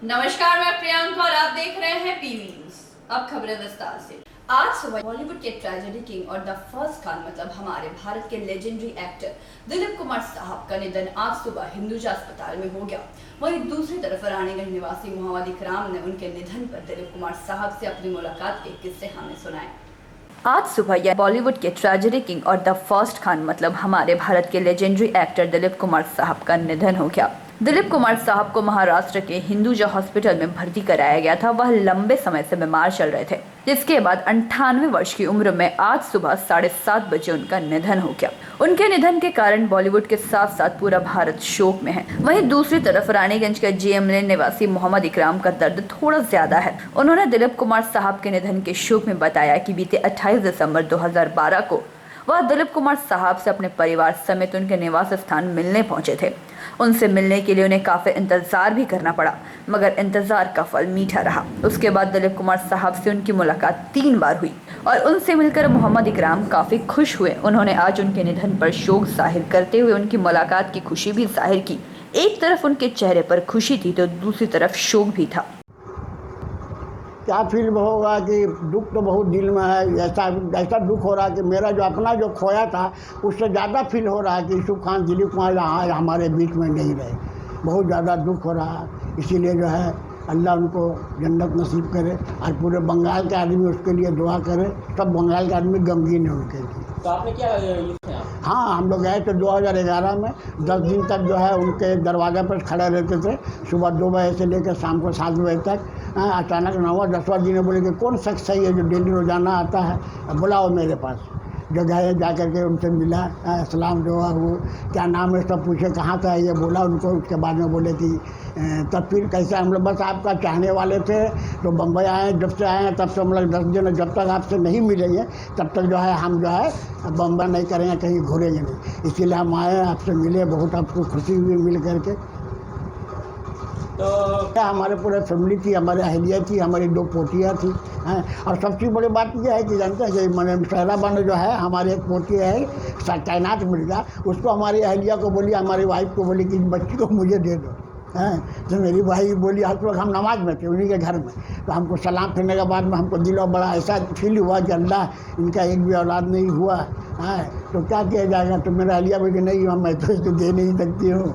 नमस्कार, मैं प्रियंका और आप देख रहे हैं पीवी न्यूज। अब खबरें विस्तार से। आज सुबह बॉलीवुड के ट्रेजेडी किंग और द फर्स्ट खान मतलब हमारे भारत के लेजेंडरी एक्टर दिलीप कुमार साहब का निधन आज सुबह हिंदुजा अस्पताल में हो गया। वहीं दूसरी तरफ रानीगंज निवासी मोहम्मद इकराम ने उनके निधन पर दिलीप कुमार साहब से अपनी मुलाकात के किस्से हमें सुनाए। आज सुबह यह बॉलीवुड के ट्रेजेडी किंग और द फर्स्ट खान मतलब हमारे भारत के लेजेंडरी एक्टर दिलीप कुमार साहब का निधन हो गया। दिलीप कुमार साहब को महाराष्ट्र के हिंदुजा हॉस्पिटल में भर्ती कराया गया था। वह लंबे समय से बीमार चल रहे थे, जिसके बाद 98 वर्ष की उम्र में आज सुबह 7:30 बजे उनका निधन हो गया। उनके निधन के कारण बॉलीवुड के साथ साथ पूरा भारत शोक में है। वहीं दूसरी तरफ रानीगंज के जेएम लेन निवासी मोहम्मद इकराम का दर्द थोड़ा ज्यादा है। उन्होंने दिलीप कुमार साहब के निधन के शोक में बताया कि बीते 28 दिसंबर 2012 को वह दिलीप कुमार साहब से अपने परिवार समेत उनके निवास स्थान मिलने पहुंचे थे। उनसे मिलने के लिए उन्हें काफी इंतजार भी करना पड़ा, मगर इंतजार का फल मीठा रहा। उसके बाद दिलीप कुमार साहब से उनकी मुलाकात 3 बार हुई और उनसे मिलकर मोहम्मद इकराम काफी खुश हुए। उन्होंने आज उनके निधन पर शोक जाहिर करते हुए उनकी मुलाकात की खुशी भी जाहिर की। एक तरफ उनके चेहरे पर खुशी थी तो दूसरी तरफ शोक भी था। क्या फील होगा कि दुख तो बहुत दिल में है। ऐसा दुख हो रहा है कि मेरा जो अपना जो खोया था उससे ज़्यादा फील हो रहा है कि यूसुफ खान दिलीप कुमार यहाँ हमारे बीच में नहीं रहे। बहुत ज़्यादा दुख हो रहा है। इसीलिए जो है अल्लाह उनको जन्नत नसीब करे और पूरे बंगाल के आदमी उसके लिए दुआ करे। सब बंगाल के आदमी गमगीन है उनके लिए। तो आपने क्या हाँ, हम लोग गए थे 2011 में। 10 दिन तक जो है उनके दरवाजे पर खड़े रहते थे, सुबह 2 बजे से लेकर शाम को 7 बजे तक। अचानक 9वां 10वां दिन बोले कि कौन शख्स है ये जो डेली रोजाना आता है, बुलाओ मेरे पास। जो गए जा करके उनसे मिला, सलाम जो है वो क्या नाम है सब पूछे, कहाँ से है ये बोला उनको। उसके बाद में बोले कि तब फिर कैसे हम लोग बस आपका चाहने वाले थे तो बम्बई आए। जब से आए हैं तब से हम लोग 10 दिन जब तक आपसे नहीं मिलेंगे तब तक जो है हम जो है बम्बई नहीं करेंगे, कहीं घूरेंगे नहीं। इसीलिए हम आए, आपसे मिले, बहुत आपको खुशी हुई मिल करके। तो क्या हमारे पूरे फैमिली थी, हमारे अहलिया थी, हमारी 2 पोतियाँ थी हैं। और सबसे बड़ी बात यह है कि जानते हैं कि मैंने शहरा बानो जो है हमारी एक पोती है कायनात मिर्जा, उसको हमारी अहलिया को बोली, हमारी वाइफ को बोली कि बच्ची को मुझे दे दो हैं। तो मेरी भाई बोली हर वक्त हम नमाज में थे उन्हीं के घर में, तो हमको सलाम फिरने के बाद में हमको दिलों बड़ा ऐसा फील हुआ कि अल्लाह इनका एक भी औलाद नहीं हुआ है तो क्या किया जाएगा। तो मेरा अहलिया बोली नहीं मैं तो इसको दे नहीं सकती हूँ,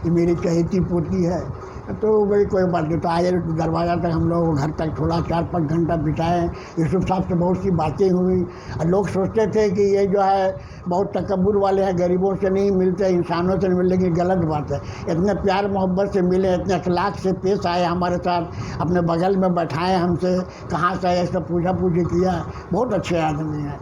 ये मेरी चहेती पोती है। तो भाई कोई बात नहीं। तो आए दरवाज़ा तक हम लोग घर तक थोड़ा 4-5 घंटा बिताए। यूसुफ साहब से बहुत सी बातें हुई। और लोग सोचते थे कि ये जो है बहुत तकब्बुर वाले हैं, गरीबों से नहीं मिलते, इंसानों से नहीं मिलते, लेकिन गलत बात है। इतने प्यार मोहब्बत से मिले, इतने अखलाक से पेश आए हमारे साथ, अपने बगल में बैठाए हमसे, कहाँ से आए सब पूछा पूछी किया। बहुत अच्छे आदमी हैं।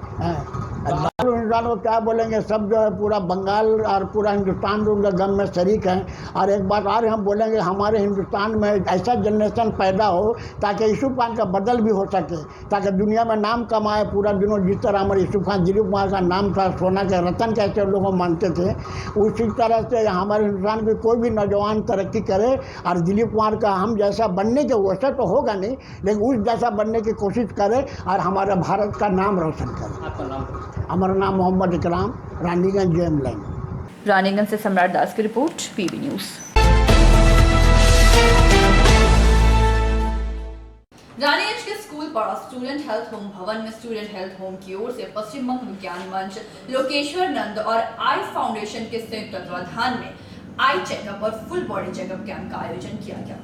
इंसान को क्या बोलेंगे, सब जो है पूरा बंगाल और पूरा हिंदुस्तान उनके गम में शरीक हैं। और एक बात और हम बोलेंगे, हमारे हिंदुस्तान में ऐसा जनरेशन पैदा हो ताकि यूसुफ खान का बदल भी हो सके, ताकि दुनिया में नाम कमाए पूरा दिनों। जिस तरह हमारे यूसुफ खान दिलीप कुमार का नाम था, सोना के रतन कैसे लोग मानते थे, उसी तरह से हमारे हिंदुस्तान में कोई भी नौजवान तरक्की करे और दिलीप कुमार का हम जैसा बनने के, वैसा तो होगा नहीं लेकिन उस जैसा बनने की कोशिश करे और हमारे भारत का नाम रोशन करे। आपका नाम? हमारा नाम मोहम्मद इकराम, रानीगंज जेएम लाइन। रानीगंज से सम्राट दास की रिपोर्ट, पीवी न्यूज। रानीगंज के स्कूल पाड़ा स्टूडेंट हेल्थ होम भवन में स्टूडेंट हेल्थ होम की ओर से पश्चिम बंग विज्ञान मंच, लोकेश्वर नंद और आई फाउंडेशन के संयुक्त तत्वाधान में आई चेकअप और फुल बॉडी चेकअप कैंप का आयोजन किया गया।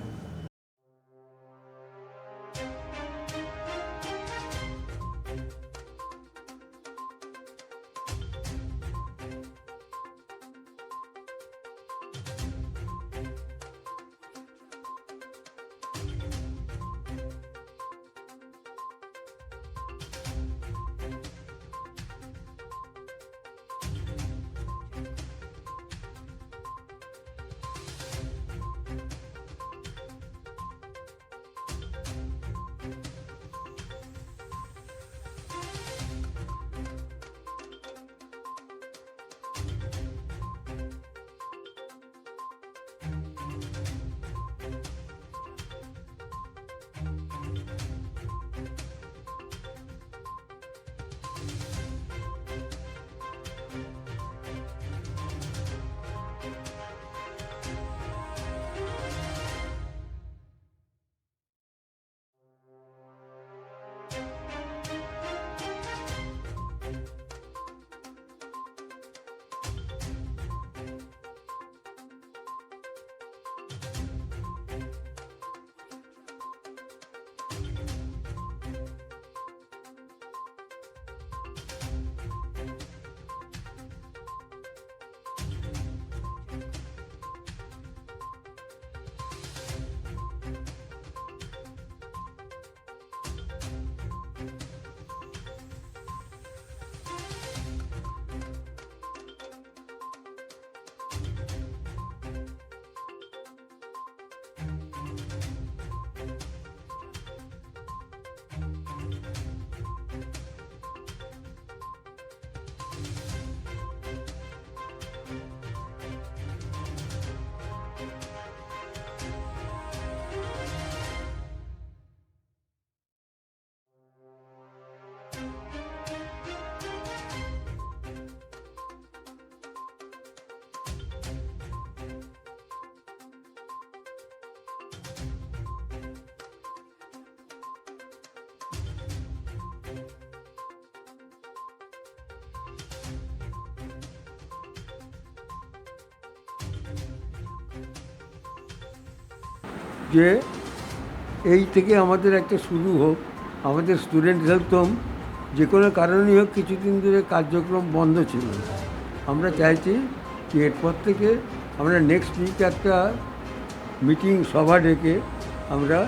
যে এই থেকে আমাদের একটা শুরু হোক, আমাদের স্টুডেন্ট হেলথ হোম যে কোনো কারণেই হোক কিছুদিন ধরে কার্যক্রম বন্ধ ছিল। আমরা চাইছি যে এরপর থেকে আমরা নেক্সট উইক একটা মিটিং সভা ডেকে আমরা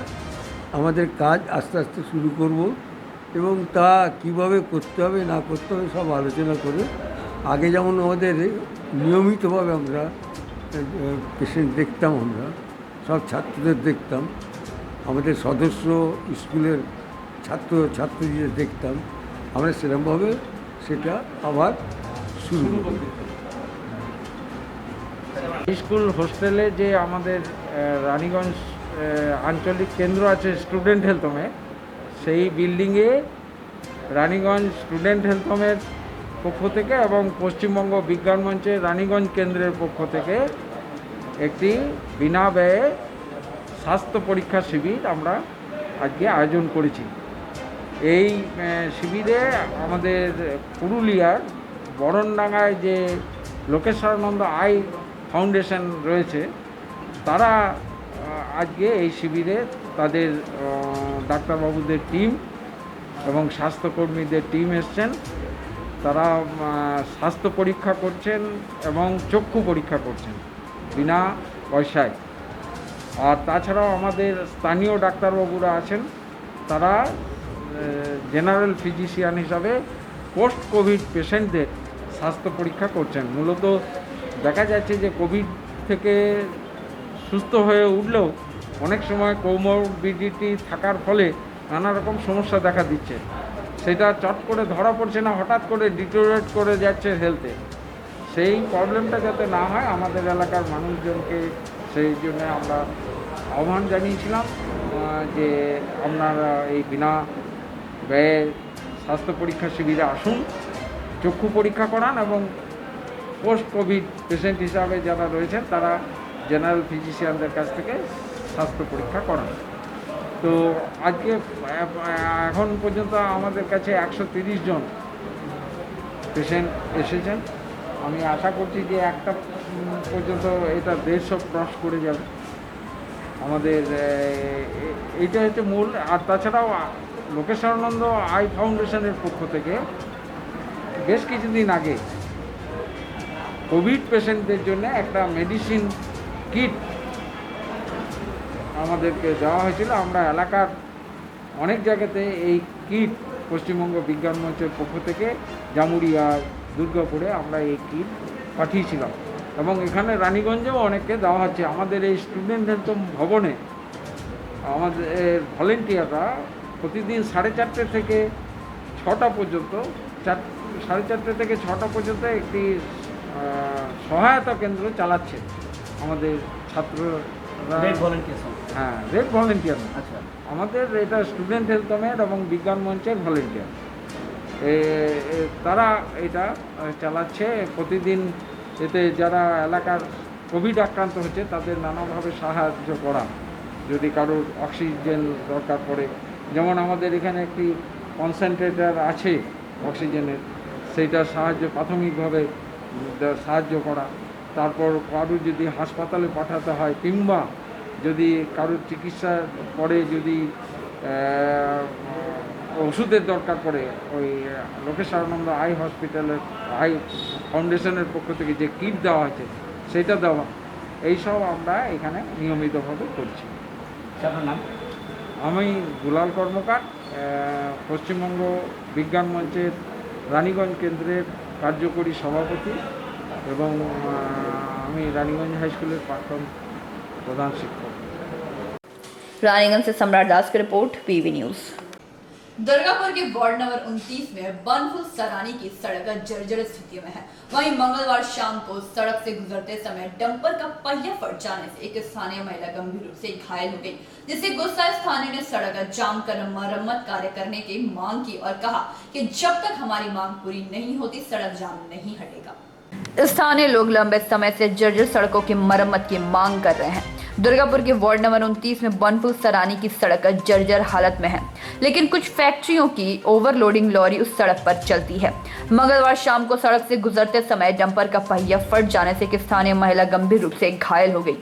আমাদের কাজ আস্তে আস্তে শুরু করব এবং তা কিভাবে করতে হবে না করতে হবে সব আলোচনা করে আগে যেমন আমাদের নিয়মিতভাবে আমরা পেশেন্ট দেখতাম, আমরা সব ছাত্রদের দেখতাম, আমাদের সদস্য স্কুলের ছাত্রীদের দেখতাম, আমরা সেরকমভাবে সেটা আবার শুরু করব। স্কুল হোস্টেলে যে আমাদের রানীগঞ্জ আঞ্চলিক কেন্দ্র আছে স্টুডেন্ট হেলথ হোমে, সেই বিল্ডিংয়ে রানীগঞ্জ স্টুডেন্ট হেলথ হোমের পক্ষ থেকে এবং পশ্চিমবঙ্গ বিজ্ঞান মঞ্চের রানীগঞ্জ কেন্দ্রের পক্ষ থেকে একটি বিনা ব্যয়ে স্বাস্থ্য পরীক্ষা শিবির আমরা আজকে আয়োজন করেছি। এই শিবিরে আমাদের পুরুলিয়ার বরণডাঙ্গায় যে লোকেশ্বরানন্দ আই ফাউন্ডেশন রয়েছে, তারা আজকে এই শিবিরে তাদের ডাক্তারবাবুদের টিম এবং স্বাস্থ্যকর্মীদের টিম এসছেন। তারা স্বাস্থ্য পরীক্ষা করছেন এবং চক্ষু পরীক্ষা করছেন বিনা পয়সায়। আর তাছাড়াও আমাদের স্থানীয় ডাক্তারবাবুরা আছেন, তারা জেনারেল ফিজিশিয়ান হিসাবে পোস্ট কোভিড পেশেন্টদের স্বাস্থ্য পরীক্ষা করছেন। মূলত দেখা যাচ্ছে যে কোভিড থেকে সুস্থ হয়ে উঠলেও অনেক সময় কোমরবিডিটি থাকার ফলে নানা রকম সমস্যা দেখা দিচ্ছে, সেটা চট করে ধরা পড়ছে না, হঠাৎ করে ডিটোরিয়েট করে যাচ্ছে হেলথে। সেই প্রবলেমটা যাতে না হয় আমাদের এলাকার মানুষজনকে, সেই জন্য আমরা আহ্বান জানিয়েছিলাম যে আপনারা এই বিনা ব্যয়ে স্বাস্থ্য পরীক্ষা শিবিরে আসুন, চক্ষু পরীক্ষা করান এবং পোস্ট কোভিড পেশেন্ট হিসাবে যারা রয়েছেন তারা জেনারেল ফিজিশিয়ানদের কাছ থেকে স্বাস্থ্য পরীক্ষা করান। তো আজকে এখন পর্যন্ত আমাদের কাছে 130 জন পেশেন্ট এসেছেন। আমি আশা করছি যে একটা পর্যন্ত এটা 150 ক্রস করে যাবে। আমাদের এইটা হচ্ছে মূল। আর তাছাড়াও লোকেশ্বরানন্দ আই ফাউন্ডেশনের পক্ষ থেকে বেশ কিছুদিন আগে কোভিড পেশেন্টদের জন্য একটা মেডিসিন কিট আমাদেরকে দেওয়া হয়েছিল। আমরা এলাকার অনেক জায়গাতে এই কিট পশ্চিমবঙ্গ বিজ্ঞান মঞ্চের পক্ষ থেকে জামুরিয়া, দুর্গাপুরে আমরা এই কিট পাঠিয়েছিলাম এবং এখানে রানীগঞ্জেও অনেককে দেওয়া হচ্ছে। আমাদের এই স্টুডেন্ট হেলথ ভবনে আমাদের ভলেন্টিয়াররা প্রতিদিন 4:30 থেকে 6টা পর্যন্ত 4:30 থেকে 6টা পর্যন্ত একটি সহায়তা কেন্দ্র চালাচ্ছে আমাদের ছাত্ররা। হ্যাঁ, রেড ভলেন্টিয়ার। আচ্ছা, আমাদের এটা স্টুডেন্ট হেলথ হোমের এবং বিজ্ঞান মঞ্চের ভলেন্টিয়ার, তারা এটা চালাচ্ছে প্রতিদিন। এতে যারা এলাকার কোভিড আক্রান্ত হচ্ছে তাদের নানাভাবে সাহায্য করা, যদি কারোর অক্সিজেন দরকার পড়ে, যেমন আমাদের এখানে একটি কনসেন্ট্রেটর আছে অক্সিজেনের, সেইটা সাহায্য প্রাথমিকভাবে সাহায্য করা। তারপর কারোর যদি হাসপাতালে পাঠাতে হয় কিংবা যদি কারোর চিকিৎসার পরে যদি ওষুধের দরকার পড়ে, ওই লোকেশ্বরানন্দ আই হসপিটালের আই ফাউন্ডেশনের পক্ষ থেকে যে কিট দেওয়া হয়েছে সেটা দেওয়া, এইসব আমরা এখানে নিয়মিতভাবে করছি। আপনার নাম? আমি দুলাল কর্মকার, পশ্চিমবঙ্গ বিজ্ঞান মঞ্চের রানীগঞ্জ কেন্দ্রের কার্যকরী সভাপতি এবং আমি রানীগঞ্জ হাই স্কুলের প্রাক্তন প্রধান শিক্ষক। रानीगंज से सम्राट दास की रिपोर्ट, पीवी न्यूज। दुर्गापुर के वार्ड नंबर 29 में बनफुल सरानी की सड़क जर्जर स्थिति में है। वहीं मंगलवार शाम को सड़क से गुजरते समय डंपर का पहिया फट जाने से एक स्थानीय महिला गंभीर रूप से घायल हो गई, जिससे गुस्साए स्थानीय ने सड़क जाम कर मरम्मत कार्य करने की मांग की और कहा कि जब तक हमारी मांग पूरी नहीं होती सड़क जाम नहीं हटेगा। स्थानीय लोग लंबे समय से जर्जर सड़कों की मरम्मत की मांग कर रहे हैं। दुर्गापुर के वार्ड नंबर 29 में बनफुल सरानी की सड़क जर्जर हालत में है, लेकिन कुछ फैक्ट्रियों की ओवरलोडिंग लॉरी उस सड़क पर चलती है। मंगलवार शाम को सड़क से गुजरते समय डंपर का पहिया फट जाने से एक स्थानीय महिला गंभीर रूप से घायल हो गई।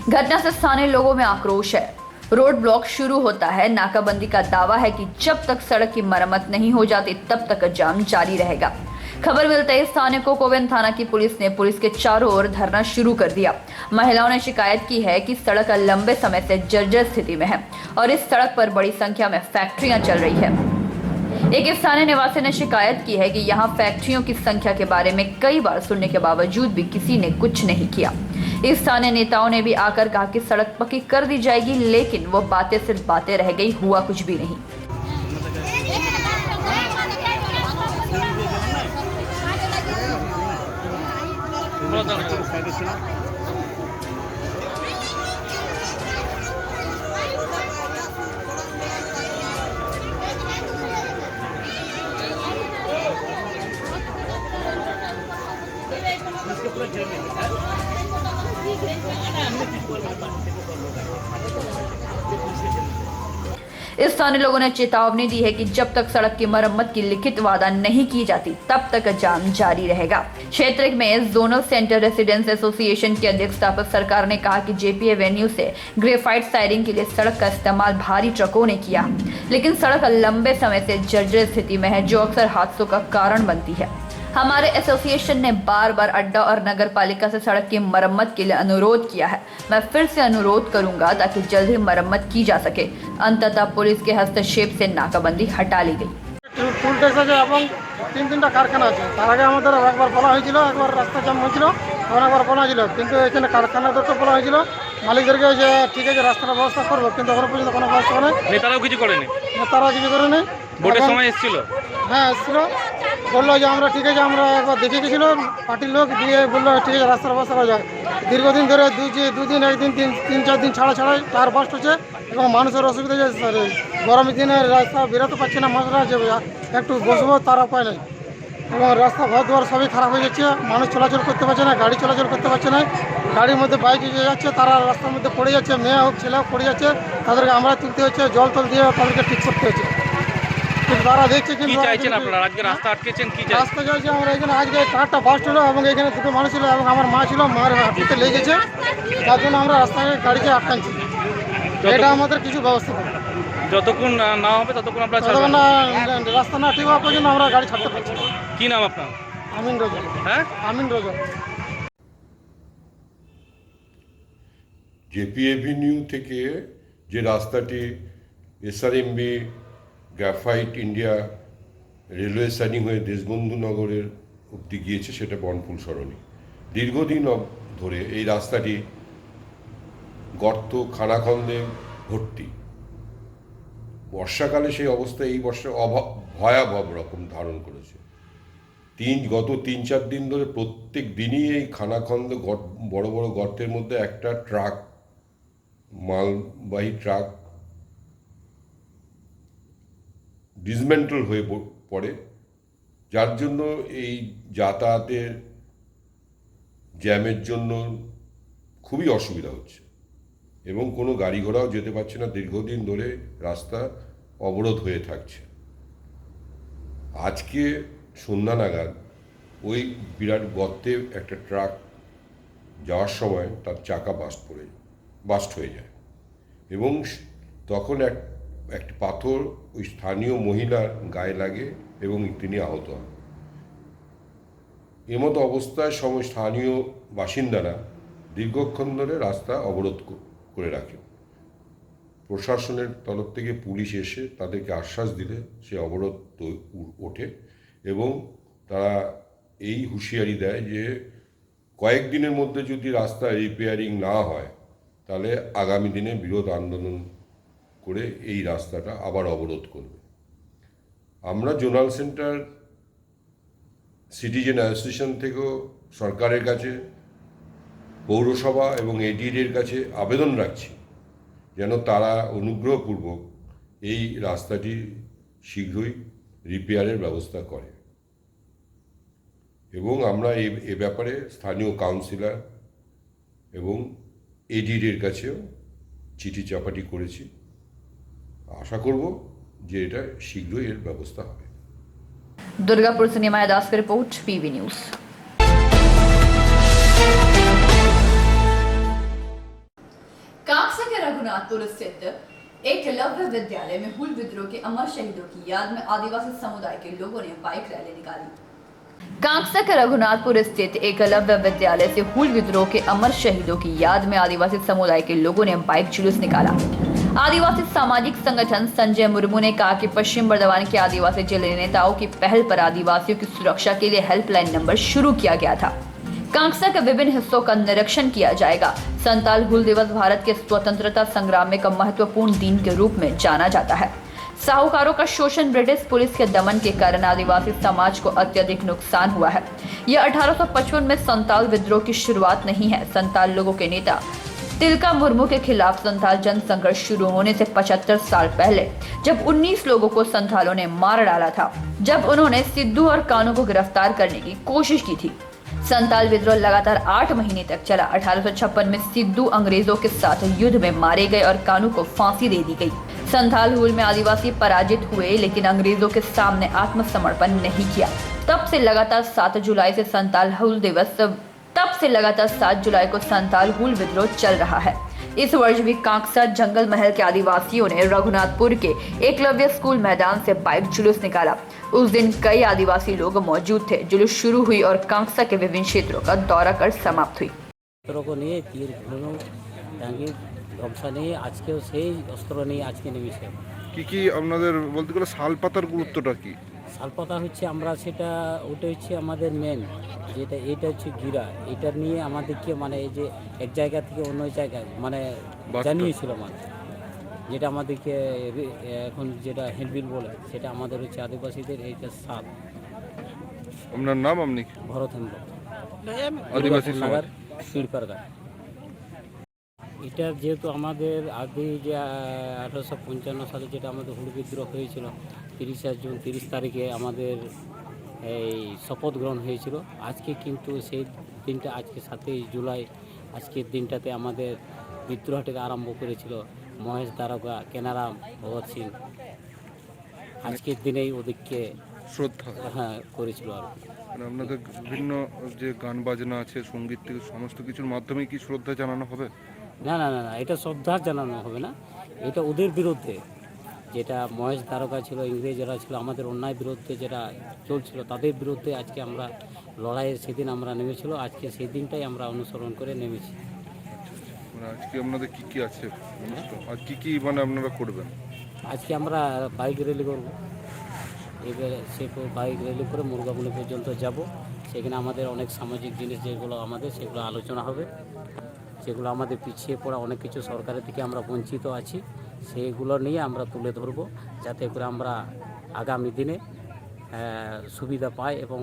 घटना से स्थानीय लोगों में आक्रोश है। रोड ब्लॉक शुरू होता है। नाकाबंदी का दावा है कि जब तक सड़क की मरम्मत नहीं हो जाती तब तक जाम जारी रहेगा। खबर मिलते ही स्थानीय कोवेन थाना की पुलिस ने पुलिस के चारों ओर धरना शुरू कर दिया। महिलाओं ने शिकायत की है कि सड़क लंबे समय से जर्जर स्थिति में है और इस सड़क पर बड़ी संख्या में फैक्ट्रियां चल रही है। एक स्थानीय निवासी ने शिकायत की है कि यहां फैक्ट्रियों की संख्या के बारे में कई बार सुनने के बावजूद भी किसी ने कुछ नहीं किया। इस स्थानीय नेताओं ने भी आकर कहा कि सड़क पक्की कर दी जाएगी, लेकिन वो बातें सिर्फ बातें रह गई, हुआ कुछ भी नहीं। स्थानीय लोगों ने चेतावनी दी है कि जब तक सड़क की मरम्मत की लिखित वादा नहीं की जाती तब तक जाम जारी रहेगा। क्षेत्र में जोनल सेंटर रेसिडेंस एसोसिएशन की अध्यक्षता पर सरकार ने कहा कि जेपी एवेन्यू से ग्रेफाइट साइडिंग के लिए सड़क का इस्तेमाल भारी ट्रकों ने किया, लेकिन सड़क लंबे समय से जर्जर स्थिति में है, जो अक्सर हादसों का कारण बनती है। हमारे एसोसिएशन ने बार बार अड्डा और नगर पालिका से सड़क की मरम्मत के लिए अनुरोध किया है। मैं फिर से अनुरोध करूंगा ताकि जल्द ही मरम्मत की जा सके। अंततः पुलिस के हस्तक्षेप से नाकाबंदी हटा ली गई। টুল ট্যাক্স আছে এবং তিনটা কারখানা আছে। তার আগে আমাদের একবার বলা হয়েছিল, একবার রাস্তা জাম হয়েছিল, তখন একবার বলা হয়েছিল, কিন্তু এখানে কারখানাদের তো বলা হয়েছিল মালিকদেরকে যে ঠিক আছে রাস্তার ব্যবস্থা করবো, কিন্তু এখনো পর্যন্ত কোনো ব্যবস্থা নেই। নেতারাও কিছু করেনি, নেতারা কিছু করে নেই। ভোটের সময় এসেছিল, হ্যাঁ এসেছিল, বললো যে আমরা ঠিক আছে, আমরা একবার দেখে গেছিলো পার্টির লোক, দিয়ে বললো ঠিক আছে রাস্তার ব্যবস্থা করা যায়। দীর্ঘদিন ধরে দুদিন একদিন তিন চার দিন ছাড়া টায়ার বাস্ট হচ্ছে এবং মানুষের অসুবিধা হচ্ছে। স্যার গরমের দিনে রাস্তা বেরোতে পারছে না, মানুষরা যে একটু বসবো তার উপায় নেই এবং রাস্তা ঘর দুয়ার সবই খারাপ হয়ে যাচ্ছে। মানুষ চলাচল করতে পারছে না, গাড়ি চলাচল করতে পারছে না। গাড়ির মধ্যে বাইক যে যাচ্ছে তারা রাস্তার মধ্যে পড়ে যাচ্ছে, মেয়ে হোক ছেলে হোক পড়ে যাচ্ছে, তাদেরকে আমরা তুলতে হচ্ছে, জল টল দিয়ে তাদেরকে ঠিক করতে হচ্ছে। কিন্তু তারা দেখছে, কি কিন্তু চাইছেন আপনারা? আজকে রাস্তা আটকেছেন, কি চাই? রাস্তা চাইছি আমরা। এখানে আজকে কারটা বাস্ট হলো এবং এখানে দুটো মানুষ ছিল এবং আমার মা ছিল, মার হাঁটুতে লেগেছে, তার জন্য আমরা রাস্তায় গাড়িকে আটকাচ্ছি। এটা আমাদের কিছু ব্যবস্থা করুন। যতক্ষণ না হবে ততক্ষণ আপনারা যতক্ষণ ছাড়বেন না রাস্তা না ঠিক হওয়া পর্যন্ত আমরা গাড়ি ছাড়তে পারছি না। কি নাম আপনার? আমিন রোজন। হ্যাঁ, আমিন রোজন। জেপি এভিনিউ থেকে যে রাস্তাটি SRMB graphite India railway siding হয়ে দেশবন্ধু নগরের অবধি গিয়েছে, সেটা বনফুল সরণি। দীর্ঘদিন ধরে এই রাস্তাটি গর্ত খানাখন্দে ভর্তি। বর্ষাকালে সেই অবস্থা এই বর্ষা ভয়াবহ রকম ধারণ করেছে। গত 3-4 দিন ধরে প্রত্যেক দিনই এই খানাখন্দ বড় বড় গর্তের মধ্যে একটা ট্রাক, মালবাহী ট্রাক ডিসমেন্টল হয়ে পড়ে, যার জন্য এই যাতায়াতের জ্যামের জন্য খুবই অসুবিধা হচ্ছে এবং কোনো গাড়ি ঘোড়াও যেতে পারছে না। দীর্ঘদিন ধরে রাস্তা অবরোধ হয়ে থাকছে। আজকে সন্ধ্যা নাগাদ ওই বিরাট গর্তে একটা ট্রাক যাওয়ার সময় তার চাকা বাস্ট হয়ে যায় এবং তখন একটি পাথর ওই স্থানীয় মহিলার গায়ে লাগে এবং তিনি আহত হন। এমতো অবস্থায় স্থানীয় বাসিন্দারা দীর্ঘক্ষণ ধরে রাস্তা অবরোধ করে রাখে। প্রশাসনের তরফ থেকে পুলিশ এসে তাদেরকে আশ্বাস দিলে সে অবরোধ ওঠে এবং তারা এই হুঁশিয়ারি দেয় যে কয়েকদিনের মধ্যে যদি রাস্তা রিপেয়ারিং না হয় তাহলে আগামী দিনে বিরোধ আন্দোলন করে এই রাস্তাটা আবার অবরোধ করবে। আমরা জোনাল সেন্টার সিটিজেন অ্যাসোসিয়েশন থেকেও সরকারের কাছে, পৌরসভা এবং এডিএর কাছে আবেদন রাখছি যেন তারা অনুগ্রহপূর্বক এই রাস্তাটি শীঘ্রই রিপেয়ারের ব্যবস্থা করে এবং আমরা এ ব্যাপারে স্থানীয় কাউন্সিলর এবং এডিএর কাছেও চিঠি চাপাটি করেছি। আশা করব যে এটা শীঘ্রই এর ব্যবস্থা হবে। दुर्गापुर से निमाया दास की रिपोर्ट, पीवी न्यूज। रघुनाथपुर स्थित एकलव्य विद्यालय में हुल विद्रोह के अमर शहीदों की याद में आदिवासी समुदाय के लोगों ने बाइक रैली निकाली। कांगसा के रघुनाथपुर स्थित एकलव्य विद्यालय से हुल विद्रोह के अमर शहीदों की याद में आदिवासी समुदाय के लोगों ने बाइक जुलूस निकाला। आदिवासी सामाजिक संगठन संजय मुर्मू ने कहा कि पश्चिम बर्धमान के आदिवासी जिले नेताओं की पहल पर आदिवासियों की सुरक्षा के लिए हेल्पलाइन नंबर शुरू किया गया था। कांगसा के विभिन्न हिस्सों का निरीक्षण किया जाएगा। संताल हुल दिवस भारत के स्वतंत्रता संग्राम में एक महत्वपूर्ण दिन के रूप में जाना जाता है। साहूकारों का शोषण, ब्रिटिश पुलिस के दमन के कारण आदिवासी समाज को अत्यधिक नुकसान हुआ है। यह 1855 में संताल विद्रोह की शुरुआत नहीं है। संताल लोगों के नेता तिलका मुर्मू के खिलाफ संथाल जन संघर्ष शुरू होने से 75 साल पहले जब 19 लोगों को संथालों ने मार डाला था, जब उन्होंने सिद्धू और कानू को गिरफ्तार करने की कोशिश की थी। संताल विद्रोह लगातार 8 महीने तक चला। 1856 में सिद्धू अंग्रेजों के साथ युद्ध में मारे गए और कानू को फांसी दे दी गई। संथाल हुल में आदिवासी पराजित हुए, लेकिन अंग्रेजों के सामने आत्मसमर्पण नहीं किया। तब से लगातार 7 जुलाई को संताल हुल विद्रोह चल रहा है। इस वर्ष भी कांगसा जंगल महल के आदिवासियों ने रघुनाथपुर के एकलव्य स्कूल मैदान से बाइक जुलूस निकाला। उस दिन कई आदिवासी लोग मौजूद थे। जुलूस शुरू हुई और कांगसा के विभिन्न क्षेत्रों का दौरा कर समाप्त हुई। को নিয়ে তীর ঘুরনো ট্যাঙ্কি ধ্বংসা নিয়ে আজকেও সেই অস্ত্র নিয়ে আজকে নেমেছে। কি আপনাদের বলতে গেলে শালপাতার গুরুত্বটা কি? শালপাতা হচ্ছে আমরা সেটা ওটা হচ্ছে আমাদের মেন, যেটা এটা হচ্ছে গিরা, এটা নিয়ে আমাদেরকে মানে এই যে এক জায়গা থেকে অন্য জায়গায় মানে জানিয়েছিল মানে, যেটা আমাদেরকে এখন যেটা হ্যান্ডবিল বলে সেটা আমাদের হচ্ছে আদিবাসীদের এইটা সাত। আপনার নাম? আপনি ভরতেন্দ্র, আদিবাসী সমাজ শিরপারগা। এটা যেহেতু আমাদের আগে যে 1855 সালে যেটা আমাদের হুল বিদ্রোহ হয়েছিল, 30 জুন 30 তারিখে আমাদের এই শপথ গ্রহণ হয়েছিল। আজকে কিন্তু সেই দিনটা আজকে 7 জুলাই, আজকের দিনটাতে আমাদের বিদ্রোহটাকে আরম্ভ করেছিল মহেশ দারোগা, কেনারাম, ভগৎ সিং। আজকের দিনেই ওদেরকে শ্রদ্ধা করেছিল। আর মানে আপনাদের বিভিন্ন যে গান বাজনা আছে, সঙ্গীত থেকে সমস্ত কিছুর মাধ্যমে কি শ্রদ্ধা জানানো হবে? না না না না, এটা শ্রদ্ধা জানানো হবে না, এটা ওদের বিরুদ্ধে যেটা মহেশ দারোগা ছিল, ইংরেজরা ছিল, আমাদের অন্যায় বিরুদ্ধে যেটা চলছিল তাদের বিরুদ্ধে আজকে আমরা লড়াইয়ের সেদিন আমরা নেমেছিল। আজকে সেই দিনটাই আমরা অনুসরণ করে নেমেছি। মানে আজকে আপনাদের কি আছে আর কি মানে আপনারা করবেন? আজকে আমরা বাইক র্যালি করব। এবারে সে বাইক র্যালি করে মুরগাবুনি পর্যন্ত যাব। সেখানে আমাদের অনেক সামাজিক জিনিস যেগুলো আমাদের সেগুলো আলোচনা হবে, যেগুলো আমাদের পিছিয়ে পড়া অনেক কিছু সরকারের থেকে আমরা বঞ্চিত আছি, সেগুলো নিয়ে আমরা তুলে ধরব, যাতে করে আমরা আগামী দিনে সুবিধা পাই এবং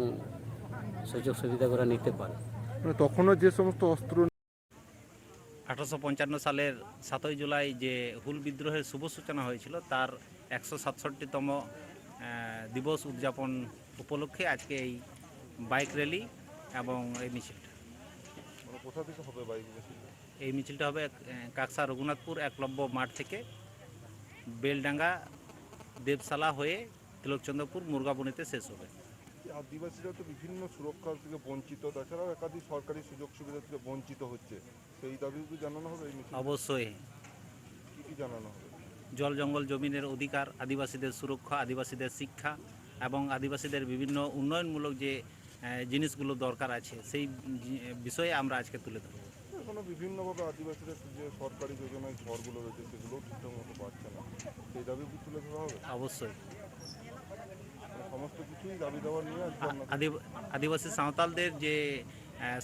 সুযোগ সুবিধা করে নিতে পারি। মানে তখনও যে সমস্ত অস্ত্র 1855 সালের 7 জুলাই যে হুল বিদ্রোহের শুভ সূচনা হয়েছিল তার 167তম দিবস উদযাপন উপলক্ষে আজকে এই বাইক র্যালি এবং এই মিছিলটা। কোথা থেকে হবে বাইক? এই মিছিলটা হবে কাকসা রঘুনাথপুর একলব্য মাঠ থেকে বেলডাঙ্গা দেবশালা হয়ে তিলকচন্দ্রপুর মুরগাবনিতে শেষ হবে। আদিবাসীরা তো বিভিন্ন সুরক্ষা থেকে বঞ্চিত, তাছাড়াও একাধিক সরকারি সুযোগ সুবিধা থেকে বঞ্চিত হচ্ছে, সেই দাবিগুলো জানানো হবে এই মিছিল? অবশ্যই। কি জানানো হবে? জল জঙ্গল জমিনের অধিকার, আদিবাসীদের সুরক্ষা, আদিবাসীদের শিক্ষা এবং আদিবাসীদের বিভিন্ন উন্নয়নমূলক যে জিনিসগুলো দরকার আছে সেই বিষয়ে আমরা আজকে তুলে ধরব। এখনো বিভিন্নভাবে আদিবাসীদের যে সরকারি যোজনায় ঘরগুলো রয়েছে সেগুলো ঠিকঠাক মতো পাচ্ছে না, সেই দাবি তুলে ধরা হবে? অবশ্যই। সমস্ত কিছুই দাবি দেওয়া নিয়ে আদিবাসী সাঁওতালদের যে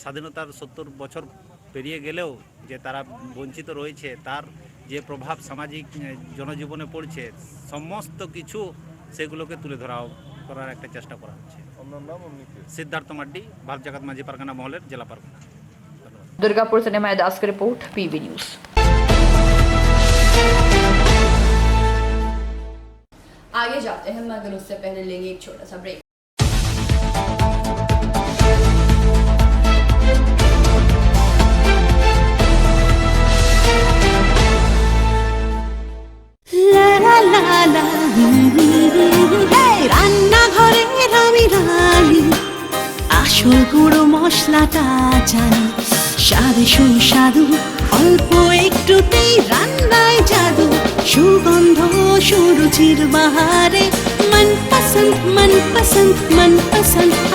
স্বাধীনতার 70 বছর পেরিয়ে গেলেও যে তারা বঞ্চিত রয়েছে, তার যে প্রভাব সামাজিক জনজীবনে পড়ছে, সমস্ত কিছু সেগুলোকে তুলে ধরা করার একটা চেষ্টা করা হচ্ছে। আপনার নাম? সিদ্ধার্থ মাড্ডি, ভারত জাগাত মাঝি পারগানা মহলের জেলা পারগানা। दुर्गापुर से निमाय दास की रिपोर्ट, पीवी न्यूज। आगे जाते हैं मगर उससे पहले लेंगे एक छोटा सा ब्रेक। রান্নাঘরে আমি রানী, আসল গুঁড়ো মশলাটা জানি, স্বাদে সুস্বাদু অল্প একটুতেই রান্নায় জাদু সুগন্ধ সুরুচির বাহারে মনপসন্দ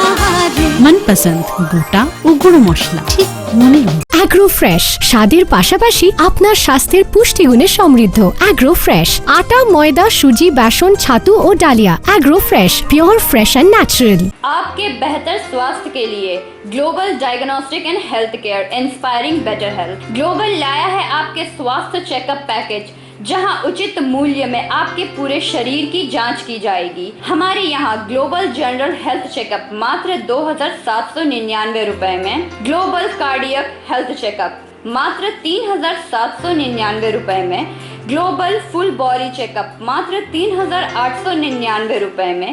আহারে মনপসন্দ গোটা ও গুঁড়ো মশলা ঠিক মনের মতো। অ্যাগ্রো ফ্রেশ স্বাদের পাশাপাশি আপনার স্বাস্থ্যের পুষ্টিগুণে সমৃদ্ধ। অ্যাগ্রো ফ্রেশ আটা ময়দা সুজি বেসন ছাতু ও ডালিয়া। Agro fresh pure fresh and natural. आपके बेहतर स्वास्थ्य के लिए global diagnostic and health care inspiring better health global लाया है आपके स्वास्थ्य चेकअप पैकेज, जहां उचित मूल्य में आपके पूरे शरीर की जांच की जाएगी। हमारे यहां ग्लोबल जनरल हेल्थ चेकअप मात्र 2,799 रुपए में, ग्लोबल कार्डियक हेल्थ चेकअप मात्र 3,799 रुपए में, ग्लोबल फुल बॉडी चेकअप मात्र 3,899 रुपए में,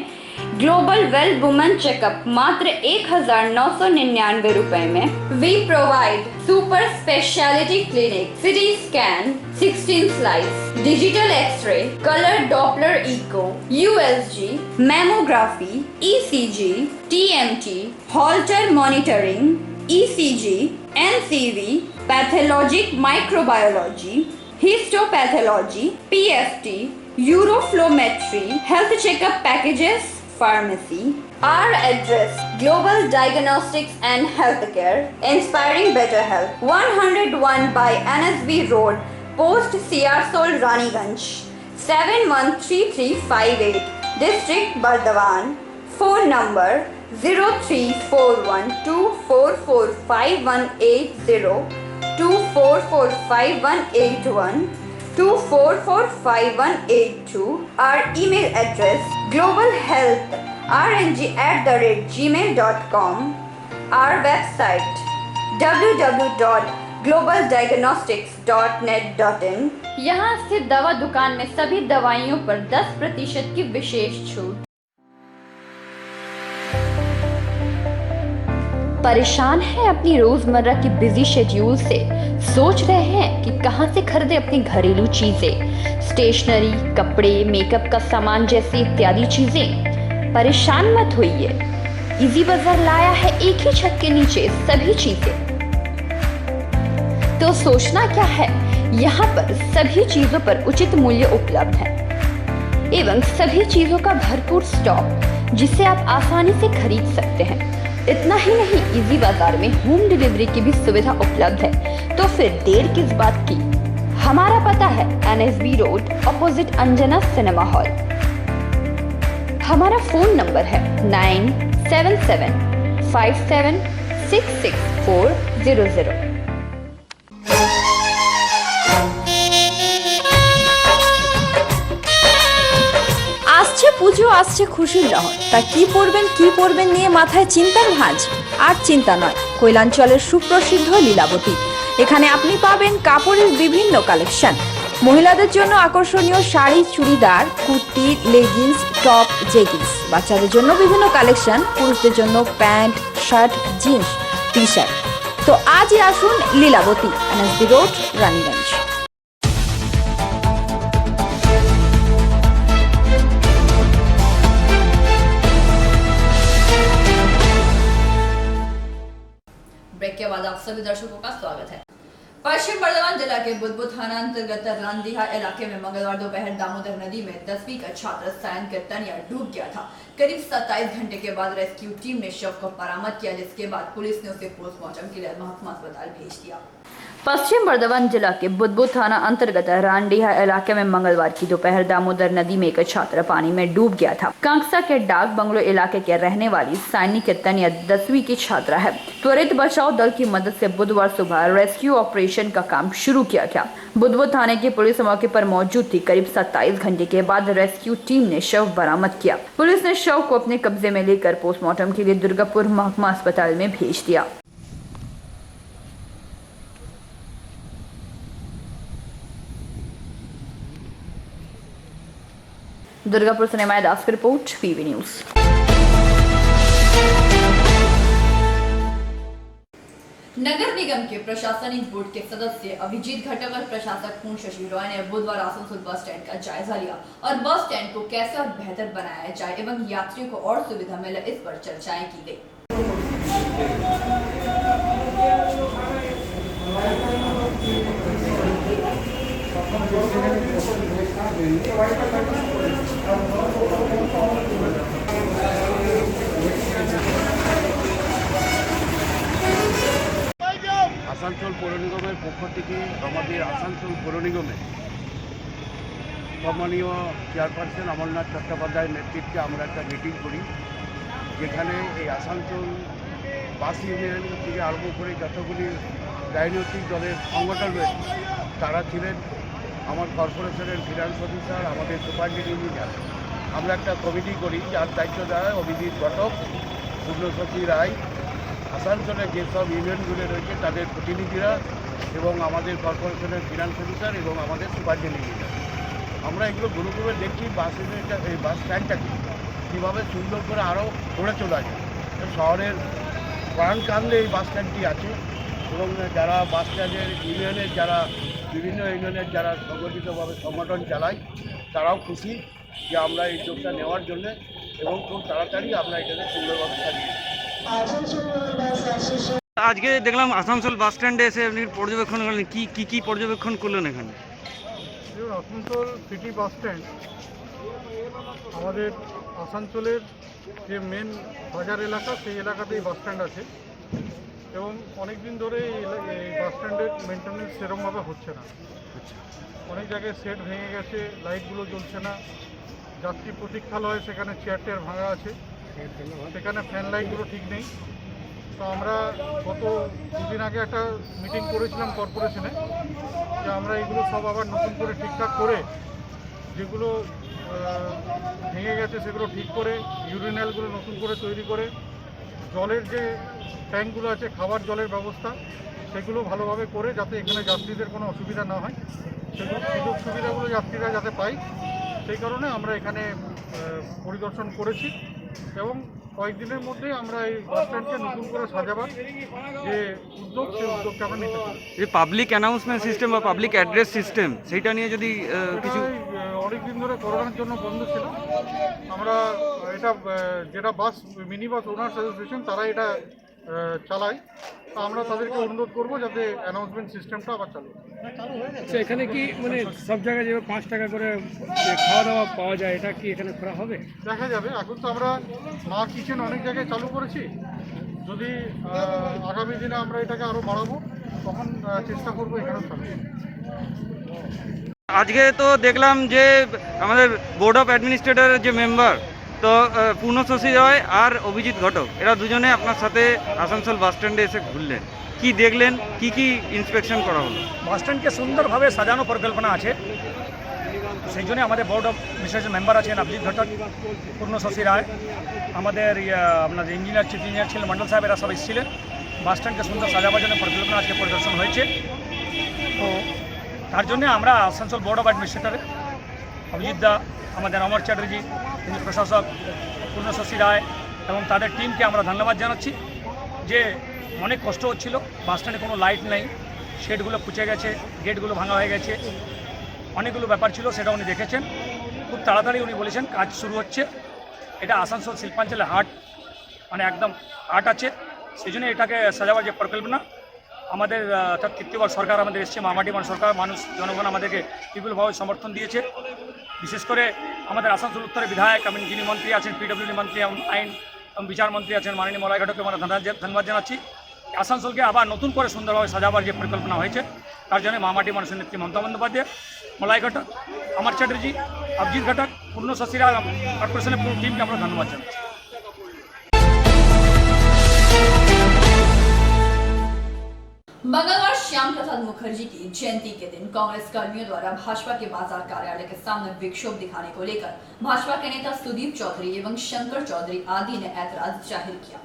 ग्लोबल वेल वुमेन चेकअप मात्र 1,999 रुपए में। We provide super speciality clinic, CT scan, 16 slice, digital x-ray, colour Doppler echo, USG, mammography, ECG, TMT, Holter monitoring, ECG, NCV, pathologic microbiology, histopathology, PFT, uroflowmetry, health checkup packages, pharmacy. Our address: Global Diagnostics and Healthcare, inspiring better health. 101 by NSB Road, Post Siarsol, Raniganj, 713358, District Bardhaman. Phone number 0341244580, 24458181, 24458182. Our email address: globalhealthrng@gmail.com. Our website: www.globaldiagnostics.net.in. यहाँ स्थित दवा दुकान में सभी दवाइयों पर 10% की विशेष छूट। परेशान है अपनी रोजमर्रा की बिजी शेड्यूल से? सोच रहे हैं कि कहां से खरीदे अपनी घरेलू चीजें, स्टेशनरी, कपड़े, मेकअप का सामान जैसी इत्यादि चीजें? परेशान मत होइए, इजी बाजार लाया है एक ही छत के नीचे सभी चीजें। तो सोचना क्या है, यहाँ पर सभी चीजों पर उचित मूल्य उपलब्ध है एवं सभी चीजों का भरपूर स्टॉक, जिसे आप आसानी से खरीद सकते हैं। इतना ही नहीं, इजी बाजार में होम डिलीवरी की भी सुविधा उपलब्ध है। तो फिर देर किस बात की? हमारा पता है NSB road, opposite Anjana cinema hall. हमारा फोन नंबर है 9775766400। আসছে পুজো, আসছে খুশির লহর, তা কি পরবেন নিয়ে মাথায় চিন্তার ভাঁজ। আর চিন্তা নয়, কৈলাঞ্চলের সুপ্রসিদ্ধ লীলাবতী। এখানে আপনি পাবেন কাপড়ের বিভিন্ন কালেকশন, মহিলাদের জন্য আকর্ষণীয় sari, churidar, kurti, leggings, top, jeggings, বাচ্চাদের জন্য বিভিন্ন কালেকশন, পুরুষদের জন্য pant, shirt, jeans, T shirt. তো আজই আসুন Lilabati, NSB road, Raniganj. Break के बाद आप सभी दर्शकों का स्वागत है। पश्चिम बर्धमान जिला के बुदबुद थाना अंतर्गत रांदिहा इलाके में मंगलवार दोपहर दामोदर नदी में 10वीं का छात्र सायन कीर्तनिया डूब गया था। करीब 27 घंटे के बाद रेस्क्यू टीम ने शव को बरामद किया, जिसके बाद पुलिस ने उसे पोस्टमार्टम के लिए महकमा अस्पताल भेज दिया। पश्चिम बर्धमान जिला के बुदबुद थाना अंतर्गत रांडिहा इलाके में मंगलवार की दोपहर दामोदर नदी में एक छात्र पानी में डूब गया था। कांगसा के डाक बंगलो इलाके के रहने वाली सायनी कीर्तनिया 10वीं की छात्रा है। त्वरित बचाव दल की मदद से बुधवार सुबह रेस्क्यू ऑपरेशन का काम शुरू किया गया। बुदबुद थाने की पुलिस मौके पर मौजूद थी। करीब 27 घंटे के बाद रेस्क्यू टीम ने शव बरामद किया। पुलिस ने शव को अपने कब्जे में लेकर पोस्टमार्टम के लिए दुर्गापुर महकमा अस्पताल में भेज दिया। दुर्गापुर से निमाय दास की रिपोर्ट, पीवी न्यूज। नगर निगम के प्रशासनिक बोर्ड के सदस्य अभिजीत घटक और प्रशासक पूर्ण शशि रॉय ने बुधवार आसनसोल बस स्टैंड का जायजा लिया और बस स्टैंड को कैसे और बेहतर बनाया जाए एवं यात्रियों को और सुविधा मिले, इस पर चर्चाएं की गई। আসানসোল পৌর নিগমের পক্ষ থেকে আমাদের আসানসোল পৌর নিগমে সম্মানীয় চেয়ারপারসন অমরনাথ চট্টোপাধ্যায়ের নেতৃত্বে আমরা একটা মিটিং করি, যেখানে এই আসানসোল বাস ইউনিয়ন থেকে আরম্ভ করে যতগুলি রাজনৈতিক দলের সংগঠন রয়েছে তারা ছিলেন, আমার কর্পোরেশনের ফিনান্স অফিসার, আমাদের সুপারিনটেন্ডেন্ট ইঞ্জিনিয়ার। আমরা একটা কমিটি করি যার দায়িত্ব দেয় অভিজিৎ ঘটক, পূর্ণশচী রায়, আসানসোলের যেসব ইউনিয়নগুলো রয়েছে তাদের প্রতিনিধিরা এবং আমাদের কর্পোরেশনের ফিনান্স অফিসার এবং আমাদের সুপারিনটেন্ডেন্ট ইঞ্জিনিয়ার। আমরা এগুলো গুরুগুলো দেখি বাস ইউনিয়নটা, এই বাস স্ট্যান্ডটাকে কীভাবে সুন্দর করে আরও গড়ে তোলা যায়। শহরের প্রাণকাণ্ডে এই বাস স্ট্যান্ডটি আছে এবং যারা বাস স্ট্যান্ডের ইউনিয়নের যারা বিভিন্ন ইউনিয়নের যারা সংগঠিতভাবে সংগঠন চালায় তারাও খুশি যে আমরা এই উদ্যোগটা নেওয়ার জন্যে এবং খুব তাড়াতাড়ি আমরা এটাকে সুন্দরভাবে সাজিয়ে। আজকে দেখলাম আসানসোল বাস স্ট্যান্ডে এসে আপনি পর্যবেক্ষণ করলেন, কি পর্যবেক্ষণ করলেন এখানে? আসানসোল সিটি বাস স্ট্যান্ড আমাদের আসানসোলের যে মেন বাজার এলাকা সেই এলাকাতেই বাস স্ট্যান্ড আছে এবং অনেক দিন ধরে এই বাস স্ট্যান্ডের মেনটেন্যান্স সেরকমভাবে হচ্ছে না। অনেক জায়গায় সেট ভেঙে গেছে, লাইটগুলো জ্বলছে না, যাত্রী প্রতীক্ষালয় সেখানে চেয়ার টেয়ার ভাঙা আছে, সেখানে ফ্যান লাইটগুলো ঠিক নেই। তো আমরা গত দুদিন আগে একটা মিটিং করেছিলাম কর্পোরেশনে যে আমরা এগুলো সব আবার নতুন করে ঠিকঠাক করে যেগুলো ভেঙে গেছে সেগুলো ঠিক করে ইউরিনালগুলো নতুন করে তৈরি করে জলের যে ট্যাঙ্কগুলো আছে খাবার জলের ব্যবস্থা সেগুলো ভালোভাবে করে যাতে এখানে যাত্রীদের কোনো অসুবিধা না হয়, সেগুলো সুযোগ সুবিধাগুলো যাত্রীরা যাতে পায় সেই কারণে আমরা এখানে পরিদর্শন করেছি এবং কয়েকদিনের মধ্যেই আমরা এই বাস স্ট্যান্ডকে নতুন করে সাজাবার যে উদ্যোগ সেই উদ্যোগটা আমরা নিতে পারি। এই পাবলিক অ্যানাউন্সমেন্ট সিস্টেম বা পাবলিক অ্যাড্রেস সিস্টেম সেইটা নিয়ে যদি কিছু অনেক দিন ধরে করোনার জন্য বন্ধ ছিল, আমরা এটা যেটা বাস মিনি বাস ওনার্স অ্যাসোসিয়েশন তারা এটা চালায়, তো আমরা তাদেরকে অনুরোধ করবো যাতে অ্যানাউন্সমেন্ট সিস্টেমটা আবার চালু। এখানে কি মানে সব জায়গায় যেভাবে 5 টাকা করে খাওয়া দাওয়া পাওয়া যায় এটা কি এখানে করা হবে? দেখা যাবে। এখন তো আমরা মা কিচেন অনেক জায়গায় চালু করেছি, যদি আগামী দিনে আমরা এটাকে আরও বাড়াবো তখন চেষ্টা করবো এখানেও চালু। আজকে তো দেখলাম যে আমাদের বোর্ড অফ অ্যাডমিনিস্ট্রেটরের যে মেম্বার তো পূর্ণশচী রায় আর অভিজিৎ ঘটক এরা দুজনে আপনার সাথে আসানসোল বাস স্ট্যান্ডে এসে ঘুরলেন, কি দেখলেন, কি ইন্সপেকশন করা হলো? বাস স্ট্যান্ডকে সুন্দরভাবে সাজানো পরিকল্পনা আছে, সেই জন্য আমাদের বোর্ড অফ অ্যাডমিনিস্ট্রেশন মেম্বার আছেন অভিজিৎ ঘটক, পূর্ণশচী রায়, আমাদের আপনার ইঞ্জিনিয়ার চিফ ইঞ্জিনিয়ার ছিলেন মন্ডল সাহেব, এরা সব এসেছিলেন। বাস স্ট্যান্ডকে সুন্দর সাজাবার জন্য পরিকল্পনা আজকে পরিদর্শন হয়েছে। তো তার জন্য আমরা আসানসোল বোর্ড অফ অ্যাডমিনিস্ট্রেটরে অভিজিৎ দা, আমাদের অমর চ্যাটার্জি তিনি প্রশাসক, পূর্ণশচী রায় এবং তাদের টিমকে আমরা ধন্যবাদ জানাচ্ছি যে অনেক কষ্ট হচ্ছিল, বাস স্ট্যান্ডে কোনো লাইট নেই, শেডগুলো খুঁচে গেছে, গেটগুলো ভাঙা হয়ে গেছে, অনেকগুলো ব্যাপার ছিল, সেটা উনি দেখেছেন। খুব তাড়াতাড়ি উনি বলেছেন কাজ শুরু হচ্ছে। এটা আসানসোল শিল্পাঞ্চলে হাট মানে একদম হাট আছে, সেই জন্য এটাকে সাজাবার যে পরিকল্পনা আমাদের অর্থাৎ তৃতীয়বার সরকার আমাদের এসছে, মামাটি সরকার, মানুষ জনগণ আমাদেরকে বিপুলভাবে সমর্থন দিয়েছে। বিশেষ করে আমাদের আসানসোল উত্তরের বিধায়ক এবং যিনি মন্ত্রী আছেন পিডব্লিউডি মন্ত্রী এবং আইন এবং বিচার মন্ত্রী আছেন মাননীয় মলয় ঘটককে আমরা ধন্যবাদ জানাচ্ছি। আসানসোলকে আবার নতুন করে সুন্দরভাবে সাজাবার যে পরিকল্পনা হয়েছে তার জন্য মামাটি মানুষের নেত্রী মমতা বন্দ্যোপাধ্যায়, মলয় ঘটক, অমর চ্যাটার্জি, অভিজিৎ ঘটক, পূর্ণশচী রায় কর্পোরেশনের পুরো টিমকে আমরা ধন্যবাদ জানাচ্ছি। मंगलवार श्याम प्रसाद मुखर्जी की जयंती के दिन कांग्रेस कर्मियों द्वारा भाजपा के बाजार कार्यालय के सामने विक्षोभ दिखाने को लेकर भाजपा के नेता सुदीप चौधरी एवं शंकर चौधरी आदि ने ऐतराज जाहिर किया।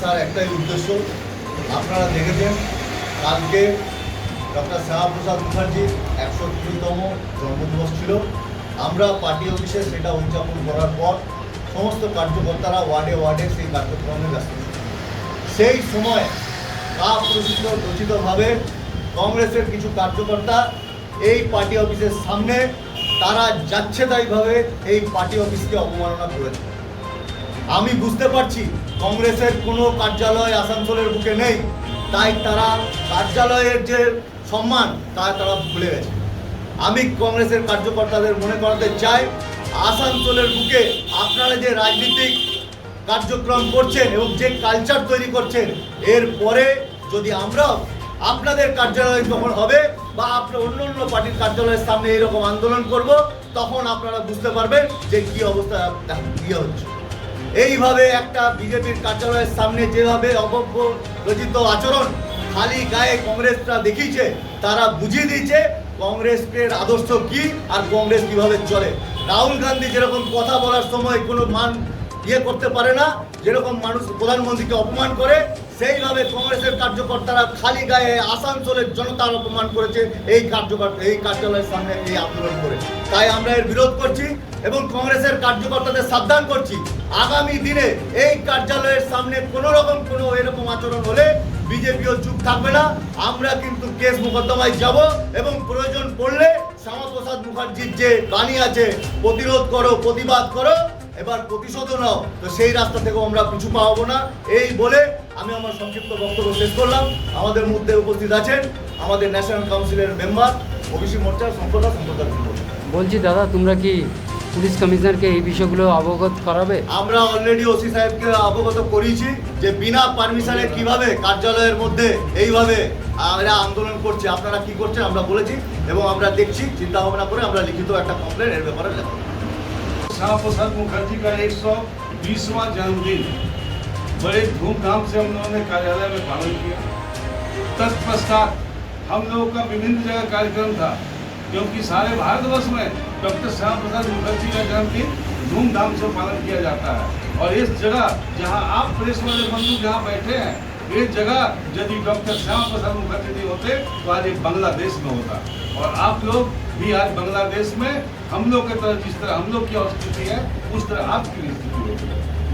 আসার একটাই উদ্দেশ্য, আপনারা দেখেছেন কালকে ডক্টর শ্যামাপ্রসাদ মুখার্জির 150তম জন্মদিবস ছিল। আমরা পার্টি অফিসে সেটা উদযাপন করার পর সমস্ত কার্যকর্তারা ওয়ার্ডে ওয়ার্ডে সেই কার্যক্রমে ব্যস্ত ছিল। সেই সময় রচিতভাবে কংগ্রেসের কিছু কার্যকর্তা এই পার্টি অফিসের সামনে তারা যাচ্ছে তাইভাবে এই পার্টি অফিসকে অবমাননা করেছে। আমি বুঝতে পারছি কংগ্রেসের কোনো কার্যালয় আসানসোলের বুকে নেই, তাই তারা কার্যালয়ের যে সম্মান তারা ভুলে গেছে। আমি কংগ্রেসের কার্যকর্তাদের মনে করাতে চাই, আসানসোলের বুকে আপনারা যে রাজনীতিক কার্যক্রম করছেন এবং যে কালচার তৈরি করছেন, এরপরে যদি আমরাও আপনাদের কার্যালয় যখন হবে বা আপনার অন্য অন্য পার্টির কার্যালয়ের সামনে এরকম আন্দোলন করব, তখন আপনারা বুঝতে পারবেন যে কী অবস্থা ইয়ে হচ্ছে। এইভাবে একটা বিজেপির কার্যালয়ের সামনে যেভাবে অভব্য রচিত আচরণ খালি গায়ে কংগ্রেসরা দেখিয়েছে, তারা বুঝিয়ে দিয়েছে কংগ্রেসের আদর্শ কি আর কংগ্রেস কিভাবে চলে। রাহুল গান্ধী যেরকম কথা বলার সময় কোনো মান করতে পারে না, যেরকম মানুষ প্রধানমন্ত্রীকে অপমান করে, সেইভাবে কংগ্রেসের কার্যকর্তারা খালি গায়ে আসানসোলের জনতার অপমান করেছে এই কার্যালয়ের সামনে এই আন্দোলন করে। তাই আমরা এর বিরোধ করছি এবং কংগ্রেসের কার্যকর্তাদের সাবধান করছি, আগামী দিনে এই কার্যালয়ের সামনে কোনো রকম কোনো এরকম আচরণ হলে বিজেপিও চুপ থাকবে না। আমরা কিন্তু কেস মোকদ্দমায় যাব এবং প্রয়োজন পড়লে শ্যামাপ্রসাদ মুখার্জির যে বাণী আছে, প্রতিরোধ করো, প্রতিবাদ করো, এবার প্রতিশোধও নাও, তো সেই রাস্তা থেকেও আমরা পিছু পাবো না। এই বলে আমি আমার সংক্ষিপ্ত বক্তব্য শেষ করলাম। আমাদের মধ্যে উপস্থিত আছেন আমাদের ন্যাশনাল কাউন্সিলের মেম্বার ওবিসি মোর্চার সম্পাদক। বলছি দাদা, তোমরা কি পুলিশ কমিশনারকে এই বিষয়গুলো অবগত করাবে? আমরা অলরেডি ওসি সাহেবকে অবগত করিয়েছি যে বিনা পারমিশনে কিভাবে কার্যালয়ের মধ্যে এইভাবে এরা আন্দোলন করছে, আপনারা কি করছেন আমরা বলেছি এবং আমরা দেখছি, চিন্তা ভাবনা করে আমরা লিখিত একটা কমপ্লেন এর ব্যাপারে লেখা। श्यामाप्रसाद मुखर्जी का 120वां जन्मदिन बड़े धूमधाम से हम लोगों ने कार्यालय में पालन किया। तत्पश्चात हम लोगों का विभिन्न जगह कार्यक्रम था, क्योंकि सारे भारतवर्ष में डॉक्टर श्यामाप्रसाद मुखर्जी का जन्मदिन धूमधाम से पालन किया जाता है। और इस जगह जहां आप प्रेस वाले बंधु जहां बैठे हैं, ये जगह यदि डॉक्टर श्यामाप्रसाद मुखर्जी नहीं होते तो आज एक बांग्लादेश में होता। और आप लोग भी आज बांग्लादेश में हम लोग की तरह, जिस तरह हम लोग की स्थिति है, उस तरह आपकी भी स्थिति होगी।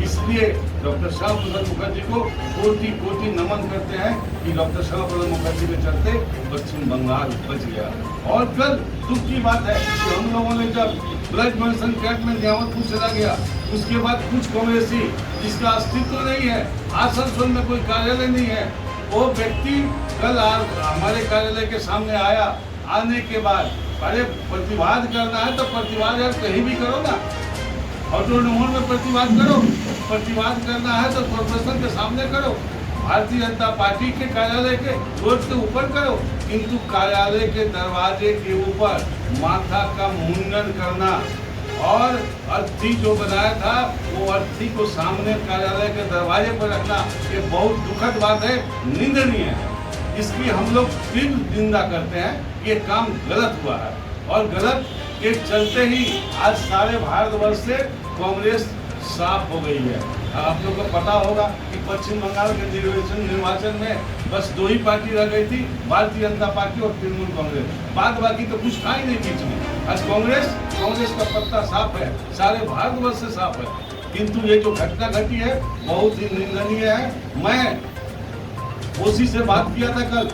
इसलिए डॉक्टर श्यामाप्रसाद मुखर्जी को कोटि कोटि नमन करते हैं कि डॉक्टर श्यामाप्रसाद मुखर्जी के चलते पश्चिम बंगाल बच गया। और कल दुख की बात है कि हम लोगों ने जब ब्लड डोनेशन कैंप में नियामतपुर चला गया, उसके बाद कुछ कांग्रेसी जिसका अस्तित्व नहीं है, आसनसोल में कोई कार्यालय नहीं है, वो व्यक्ति कल हमारे कार्यालय के सामने आया। आने के बाद अरे प्रतिवाद करना है तो प्रतिवाद यार कहीं भी करो ना, ऑटोनोमस में प्रतिवाद करो, प्रतिवाद करना है तो कॉर्पोरेशन के सामने करो, भारतीय जनता पार्टी के कार्यालय के रोड के ऊपर करो, किंतु कार्यालय के दरवाजे के ऊपर माथा का मुंडन करना और अर्थी जो बनाया था वो अर्थी को सामने कार्यालय के दरवाजे पर रखना, ये बहुत दुखद बात है, निंदनीय है। इसकी हम लोग तीव्र निंदा करते हैं। ये काम गलत हुआ है और गलत के चलते ही आज सारे भारतवर्ष से कांग्रेस साफ हो गई है। आप लोग को पता होगा कि पश्चिम बंगाल के निर्वाचन में बस 2 ही पार्टी रह गई थी, भारतीय जनता पार्टी और तृणमूल कांग्रेस, बाद बाकी तो कुछ था ही नहीं बीच में। आज कांग्रेस का पत्ता साफ है, सारे भारतवर्ष से साफ है। किंतु ये जो घटना घटी है बहुत ही निंदनीय है। मैं ओसी से बात किया था कल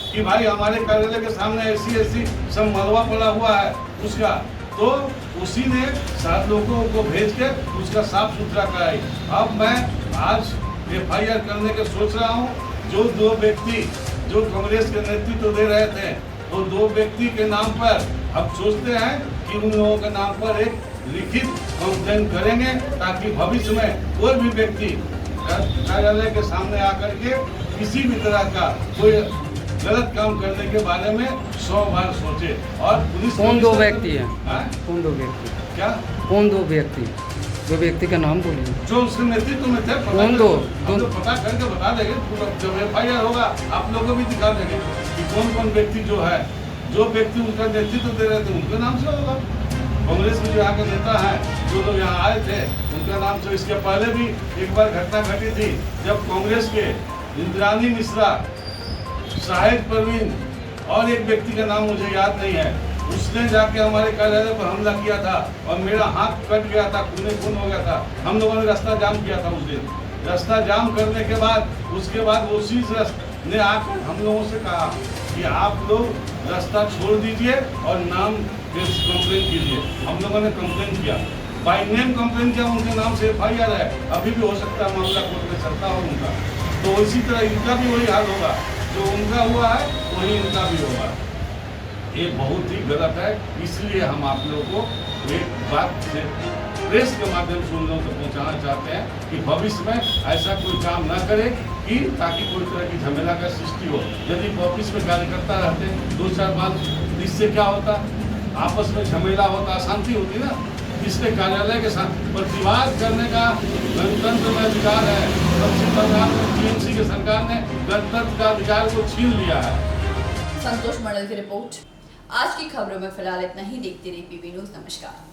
कि भाई हमारे कार्यालय के सामने ऐसी सब मलबा पड़ा हुआ है उसका, तो उसी ने 7 लोगों को भेज के उसका साफ सुथरा कराई। अब मैं आज FIR करने के सोच रहा हूँ। जो 2 व्यक्ति जो कांग्रेस के नेतृत्व दे रहे थे, वो 2 व्यक्ति के नाम पर अब सोचते हैं कि उन लोगों के नाम पर एक लिखित कंप्लेन करेंगे, ताकि भविष्य में कोई भी व्यक्ति कार्यालय के सामने आकर के किसी भी तरह का कोई गलत काम करने के बारे में 100 बार सोचे। और पुलिस कौन 2 व्यक्ति हैं? कौन 2 व्यक्ति? क्या कौन 2 व्यक्ति? 2 व्यक्ति का नाम बोलिए। जो उसके नेतृत्व में थे, कौन 2? हम लोग पता करके बता देंगे। जब FIR होगा आप लोगों को भी दिखा देंगे कि कौन कौन व्यक्ति जो है, जो व्यक्ति उनका नेतृत्व दे रहे थे उनके नाम से होगा। कांग्रेस में जो यहाँ के नेता हैं, जो लोग यहाँ आए थे, उनका नाम तो इसके पहले भी एक बार घटना घटी थी, जब कांग्रेस के इंद्रानी मिश्रा, शाहिद परवीन और एक व्यक्ति का नाम मुझे याद नहीं है, उसने जाके हमारे कार्यालय पर हमला किया था और मेरा हाथ कट गया था, खूने खून हो गया था। हम लोगों ने रास्ता जाम किया था उस दिन। रास्ता जाम करने के बाद उसके बाद वो चीज ने आकर हम लोगों से कहा कि आप लोग रास्ता छोड़ दीजिए और नाम कंप्लेन कीजिए। हम लोगों ने कंप्लेन किया, बाई नेम कंप्लेन किया, उनके नाम से FIR है, अभी भी हो सकता है मामला कोर्ट में चलता हो उनका। तो इसी तरह इनका भी वही हाल होगा, जो उनका हुआ है वही इनका भी होगा। ये बहुत ही गलत है, इसलिए हम आप लोगों को एक बात से प्रेस के माध्यम से उन लोगों तक पहुंचाना चाहते हैं कि भविष्य में ऐसा कोई काम ना करे कि ताकि कोई तरह की झमेला का सृष्टि हो। यदि ऑफिस में कार्यकर्ता रहते 2-4 बार, इससे क्या होता, आपस में झमेला होता, अशांति होती ना। इसके कार्यालय के साथ प्रतिवाद करने का गणतंत्र में अधिकार है। पश्चिम बंगाल में TMC की सरकार ने गणतंत्र का अधिकार को छीन लिया है। संतोष मंडल की रिपोर्ट। आज की खबरों में फिलहाल इतना ही। देखते रहिए PB न्यूज़। नमस्कार।